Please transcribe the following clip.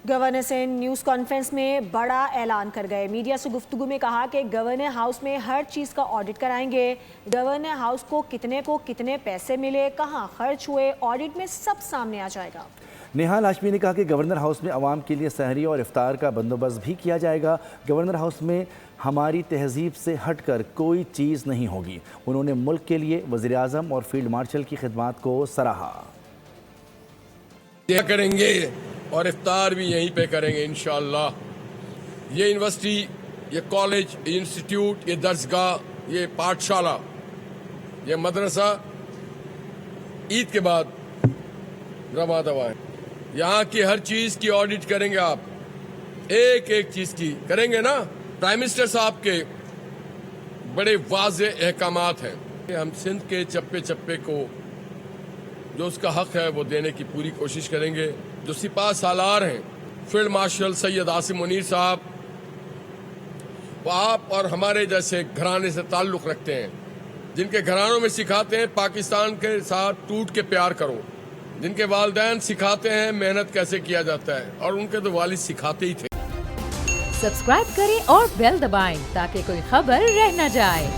Governor Sindh news conference میں بڑا اعلان کر گئے. میڈیا سے گفتگو میں کہا کہ گورنر ہاؤس میں ہر چیز کا آڈٹ کرائیں گے. گورنر ہاؤس کو کتنے پیسے ملے, کہاں خرچ ہوئے, آڈٹ میں سب سامنے آ جائے گا. نہال ہاشمی نے کہا کہ گورنر ہاؤس میں عوام کے لیے سحری اور افطار کا بندوبست بھی کیا جائے گا. گورنر ہاؤس میں ہماری تہذیب سے ہٹ کر کوئی چیز نہیں ہوگی. انہوں نے ملک کے لیے وزیر اعظم اور فیلڈ مارشل کی خدمات کو سراہا. کریں گے اور افطار بھی یہیں پہ کریں گے انشاءاللہ. یہ یونیورسٹی, یہ کالج, یہ انسٹیٹیوٹ, یہ درسگاہ, یہ پاٹھشالہ, یہ مدرسہ عید کے بعد رواں دوا ہے. یہاں کی ہر چیز کی آڈٹ کریں گے آپ, ایک ایک چیز کی کریں گے نا. پرائم منسٹر صاحب کے بڑے واضح احکامات ہیں کہ ہم سندھ کے چپے چپے کو جو اس کا حق ہے وہ دینے کی پوری کوشش کریں گے. جو سپاہ سالار ہیں, فیلڈ مارشل سید عاصم منیر صاحب, وہ آپ اور ہمارے جیسے گھرانے سے تعلق رکھتے ہیں, جن کے گھرانوں میں سکھاتے ہیں پاکستان کے ساتھ ٹوٹ کے پیار کرو, جن کے والدین سکھاتے ہیں محنت کیسے کیا جاتا ہے, اور ان کے تو والد سکھاتے ہی تھے. سبسکرائب کریں اور بیل دبائیں تاکہ کوئی خبر رہ نہ جائے.